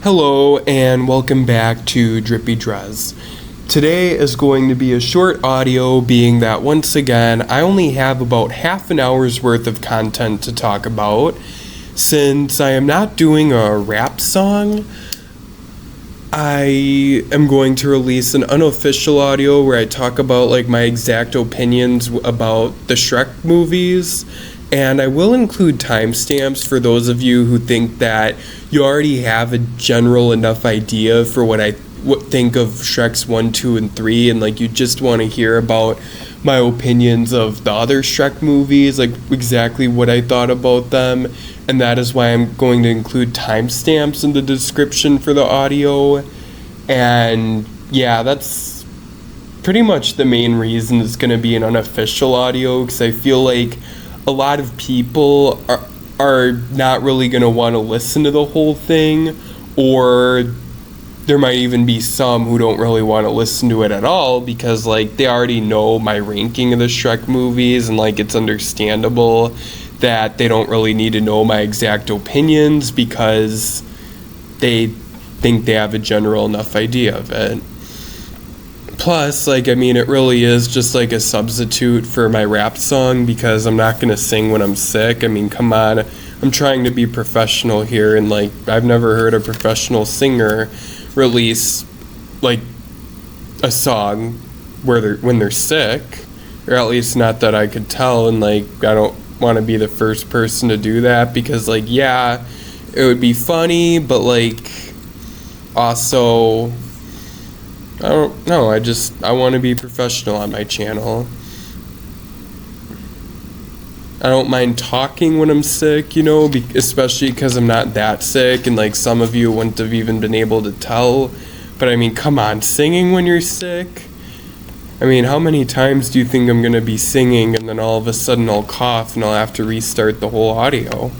Hello and welcome back to Drippy Drez. Today is going to be a short audio, being that once again I only have about half an hour's worth of content to talk about. Since I am not doing a rap song, I am going to release an unofficial audio where I talk about my exact opinions about the Shrek movies. And I will include timestamps for those of you who think that you already have a general enough idea for what I think of Shreks 1, 2, and 3, and you just want to hear about my opinions of the other Shrek movies, exactly what I thought about them. And that is why I'm going to include timestamps in the description for the audio. And yeah, that's pretty much the main reason it's going to be an unofficial audio, because I feel like a lot of people are not really going to want to listen to the whole thing, or there might even be some who don't really want to listen to it at all because they already know my ranking of the Shrek movies, and it's understandable that they don't really need to know my exact opinions because they think they have a general enough idea of it. Plus, it really is just a substitute for my rap song, because I'm not going to sing when I'm sick. Come on. I'm trying to be professional here, and I've never heard a professional singer release a song when they're sick, or at least not that I could tell. And I don't want to be the first person to do that, because yeah, it would be funny, but also I don't know, I want to be professional on my channel. I don't mind talking when I'm sick, especially because I'm not that sick, and some of you wouldn't have even been able to tell. But come on, singing when you're sick? How many times do you think I'm going to be singing and then all of a sudden I'll cough and I'll have to restart the whole audio?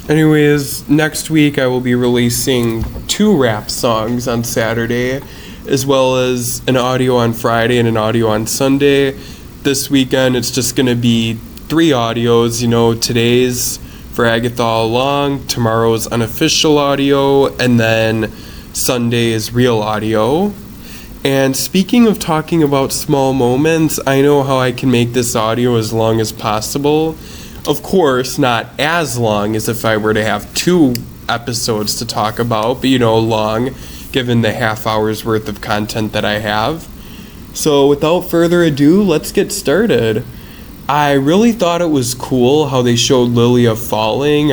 Anyways, next week I will be releasing 2 rap songs on Saturday, as well as an audio on Friday and an audio on Sunday. This weekend it's just going to be 3 audios, today's for Agatha All Along, tomorrow's unofficial audio, and then Sunday's real audio. And speaking of talking about small moments, I know how I can make this audio as long as possible. Of course, not as long as if I were to have 2 episodes to talk about, but long, given the half hour's worth of content that I have. So without further ado, let's get started. I really thought it was cool how they showed Lilia falling.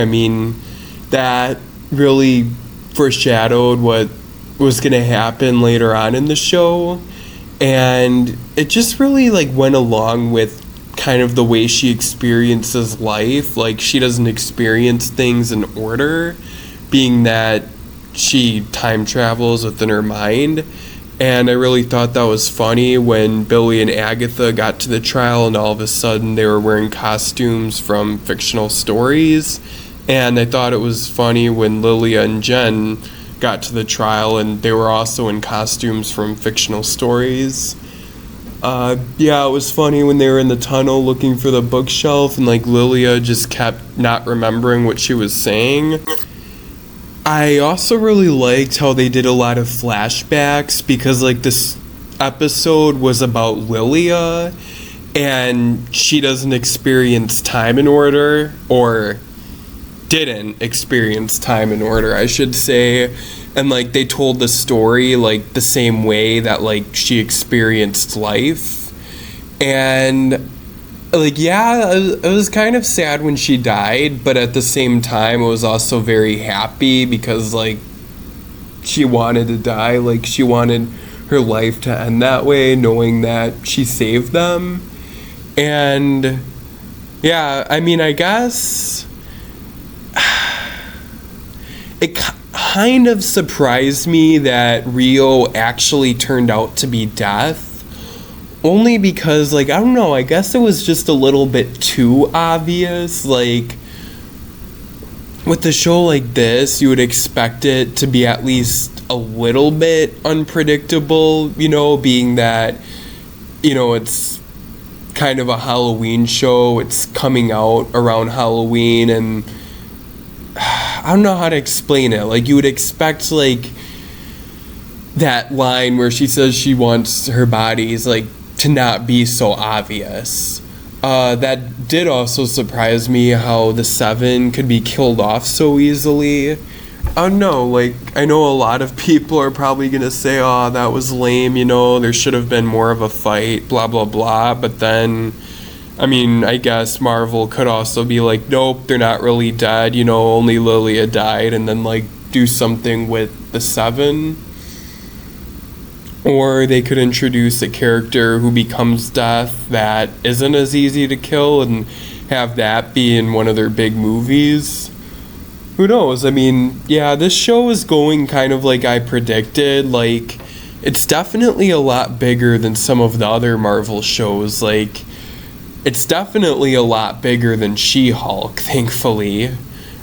That really foreshadowed what was going to happen later on in the show. And it just really went along with kind of the way she experiences life. She doesn't experience things in order, being that she time travels within her mind. And I really thought that was funny when Billy and Agatha got to the trial and all of a sudden they were wearing costumes from fictional stories. And I thought it was funny when Lilia and Jen got to the trial and they were also in costumes from fictional stories. It was funny when they were in the tunnel looking for the bookshelf and Lilia just kept not remembering what she was saying. I also really liked how they did a lot of flashbacks, because this episode was about Lilia and she doesn't experience time in order, or didn't experience time in order, I should say. And they told the story the same way that she experienced life. And it was kind of sad when she died, but at the same time it was also very happy, because she wanted to die, she wanted her life to end that way, knowing that she saved them. And yeah, I guess it kind of surprised me that Rio actually turned out to be Death. Only because, I don't know, I guess it was just a little bit too obvious. With a show like this, you would expect it to be at least a little bit unpredictable, being that, it's kind of a Halloween show. It's coming out around Halloween, and I don't know how to explain it. Like, you would expect, like, that line where she says she wants her bodies, like, to not be so obvious. That did also surprise me, how the 7 could be killed off so easily. Oh no, like, I know a lot of people are probably gonna say, oh, that was lame, you know, there should have been more of a fight, blah, blah, blah, but then, I mean, I guess Marvel could also be like, nope, they're not really dead, you know, only Lilia died, and then, like, do something with the 7. Or they could introduce a character who becomes death that isn't as easy to kill and have that be in one of their big movies. Who knows? I mean, yeah, this show is going kind of like I predicted. Like, it's definitely a lot bigger than some of the other Marvel shows. Like, it's definitely a lot bigger than She-Hulk, thankfully.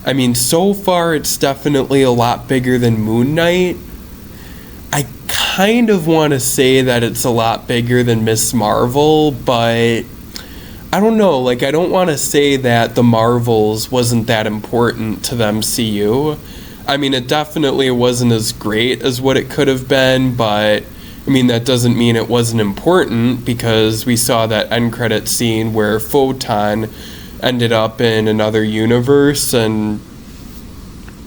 I mean, so far it's definitely a lot bigger than Moon Knight. I kind of want to say that it's a lot bigger than Miss Marvel, but I don't know, like, I don't want to say that the Marvels wasn't that important to the MCU. I mean, it definitely wasn't as great as what it could have been, but I mean, that doesn't mean it wasn't important, because we saw that end credit scene where Photon ended up in another universe, and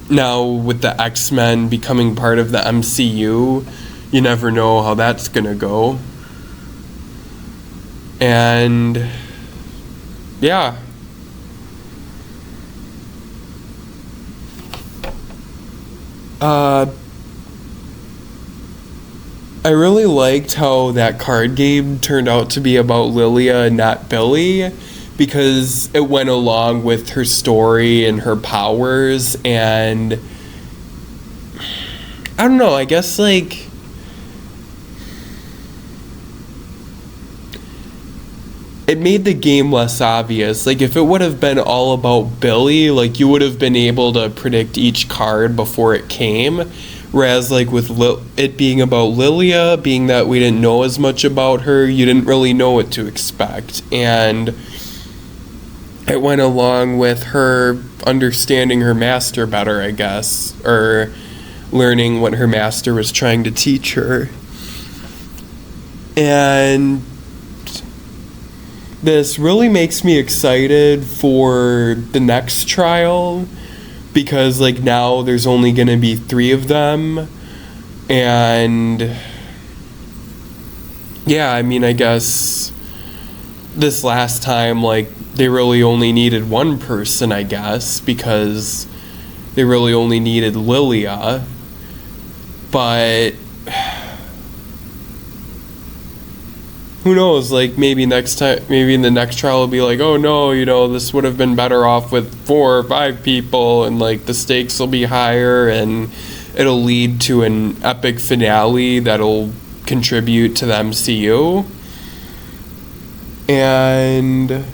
now with the X-Men becoming part of the MCU, you never know how that's gonna go. And yeah. I really liked how that card game turned out to be about Lilia and not Billy, because it went along with her story and her powers, and I don't know, I guess, like, it made the game less obvious. Like, if it would have been all about Billy, like, you would have been able to predict each card before it came, whereas, like, with it being about Lilia, being that we didn't know as much about her, you didn't really know what to expect, and it went along with her understanding her master better, I guess, or learning what her master was trying to teach her. And this really makes me excited for the next trial, because, like, now there's only going to be 3 of them, and yeah, I mean, I guess this last time, like, they really only needed one person, I guess, because they really only needed Lilia. But who knows, like, maybe next time, maybe in the next trial it'll be like, oh no, you know, this would have been better off with 4 or 5 people, and, like, the stakes will be higher, and it'll lead to an epic finale that'll contribute to the MCU. And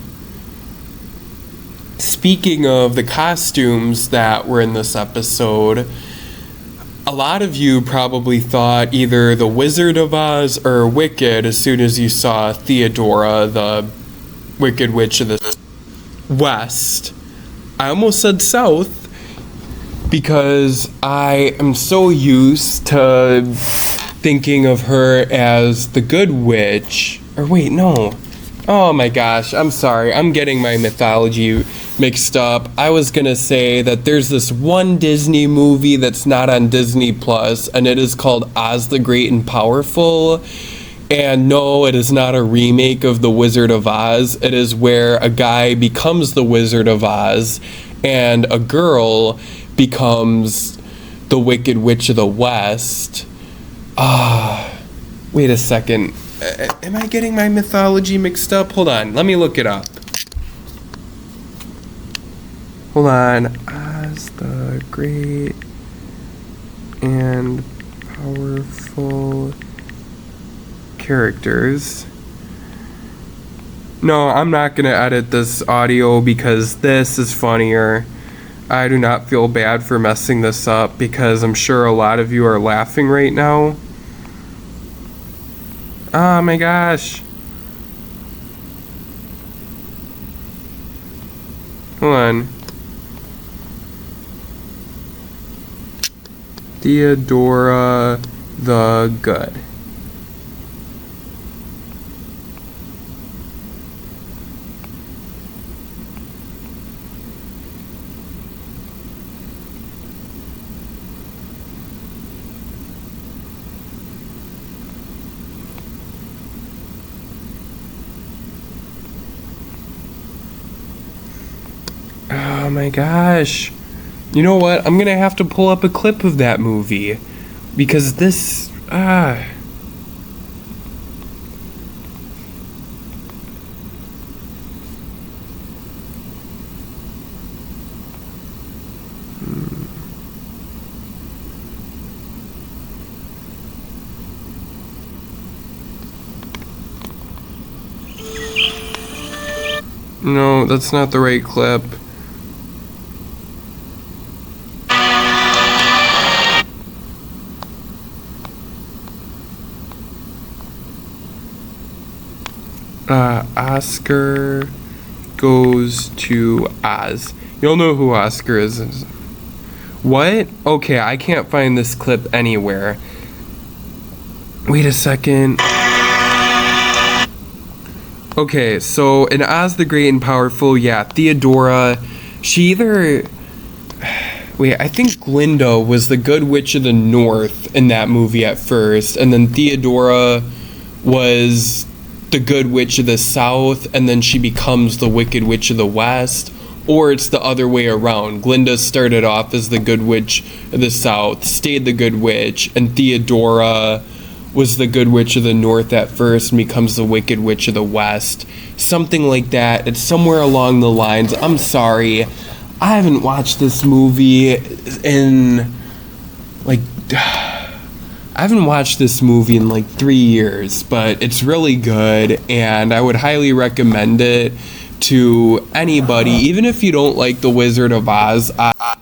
speaking of the costumes that were in this episode, a lot of you probably thought either the Wizard of Oz or Wicked as soon as you saw Theodora, the Wicked Witch of the West. I almost said South, because I am so used to thinking of her as the Good Witch. Or wait, no. Oh my gosh, I'm sorry. I'm getting my mythology mixed up. I was gonna say that there's this one Disney movie that's not on Disney Plus, and it is called Oz the Great and Powerful. And no, it is not a remake of The Wizard of Oz. It is where a guy becomes the Wizard of Oz, and a girl becomes the Wicked Witch of the West. Wait a second. Am I getting my mythology mixed up? Hold on, let me look it up. Hold on. Oz the Great and Powerful characters. No, I'm not going to edit this audio because this is funnier. I do not feel bad for messing this up, because I'm sure a lot of you are laughing right now. Oh my gosh. Hold on. Theodora the Good. Oh my gosh. You know what? I'm gonna have to pull up a clip of that movie. Because this... No, that's not the right clip. Oscar Goes to Oz. You'll know who Oscar is. What? Okay, I can't find this clip anywhere. Wait a second. Okay, so in Oz the Great and Powerful, yeah, Theodora, she either... Wait, I think Glinda was the Good Witch of the North in that movie at first, and then Theodora was the Good Witch of the South, and then she becomes the Wicked Witch of the West, or it's the other way around. Glinda started off as the Good Witch of the South, stayed the Good Witch, and Theodora was the Good Witch of the North at first and becomes the Wicked Witch of the West. Something like that. It's somewhere along the lines. I'm sorry. I haven't watched this movie in like... I haven't watched this movie in like 3 years, but it's really good, and I would highly recommend it to anybody. Even if you don't like The Wizard of Oz, I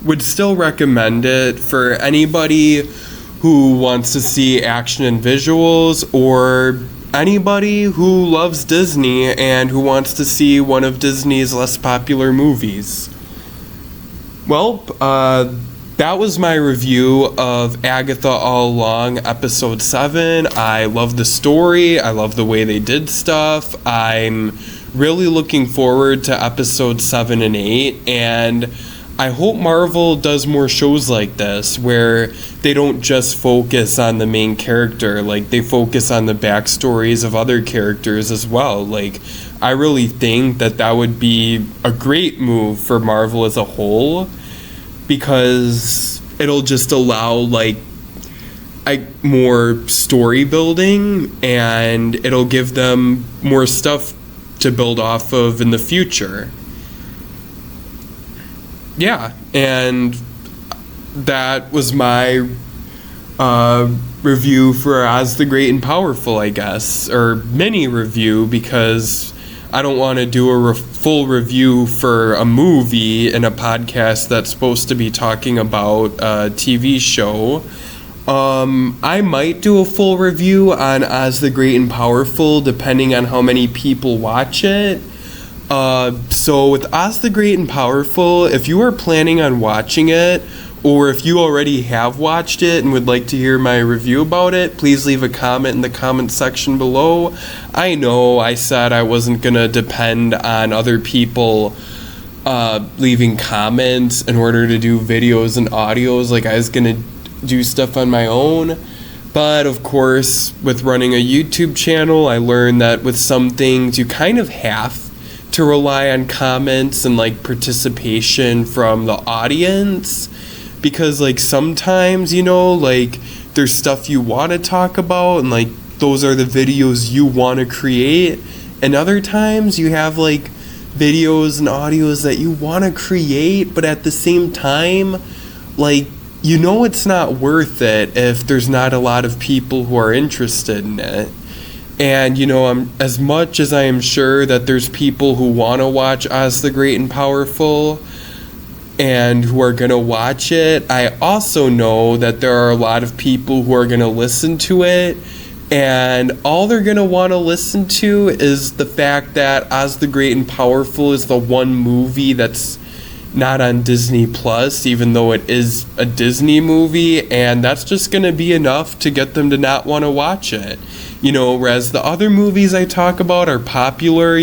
would still recommend it for anybody who wants to see action and visuals, or anybody who loves Disney and who wants to see one of Disney's less popular movies. Well, that was my review of Agatha All Along, episode 7. I love the story. I love the way they did stuff. I'm really looking forward to episode 7 and 8, and I hope Marvel does more shows like this where they don't just focus on the main character, like they focus on the backstories of other characters as well. Like, I really think that would be a great move for Marvel as a whole, because it'll just allow like more story building, and it'll give them more stuff to build off of in the future. Yeah, and that was my review for Oz the Great and Powerful, I guess, or mini review, because I don't want to do a full review for a movie in a podcast that's supposed to be talking about a TV show. I might do a full review on Oz the Great and Powerful, depending on how many people watch it. So with Oz the Great and Powerful, if you are planning on watching it, or if you already have watched it and would like to hear my review about it, please leave a comment in the comment section below. I know I said I wasn't gonna depend on other people leaving comments in order to do videos and audios, like I was gonna do stuff on my own. But of course, with running a YouTube channel, I learned that with some things you kind of have to rely on comments and like participation from the audience, because like sometimes, you know, like there's stuff you want to talk about and like those are the videos you want to create, and other times you have like videos and audios that you want to create, but at the same time, like, you know, it's not worth it if there's not a lot of people who are interested in it. And, you know, as much as I am sure that there's people who want to watch Oz the Great and Powerful and who are going to watch it, I also know that there are a lot of people who are going to listen to it, and all they're going to want to listen to is the fact that Oz the Great and Powerful is the one movie that's not on Disney Plus, even though it is a Disney movie, and that's just gonna be enough to get them to not want to watch it. Whereas the other movies I talk about are popular,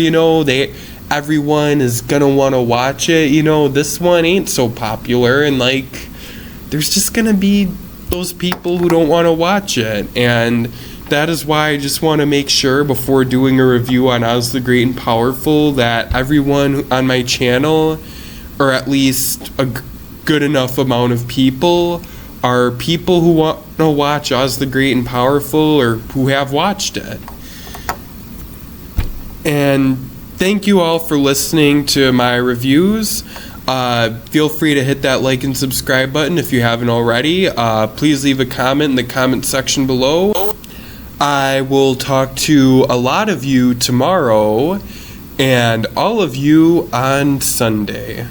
everyone is gonna want to watch it. This one ain't so popular, and there's just gonna be those people who don't want to watch it. And that is why I just want to make sure before doing a review on Oz the Great and Powerful that everyone on my channel, or at least a good enough amount of people, are people who want to watch Oz the Great and Powerful or who have watched it. And thank you all for listening to my reviews. Feel free to hit that like and subscribe button if you haven't already. Please leave a comment in the comment section below. I will talk to a lot of you tomorrow and all of you on Sunday.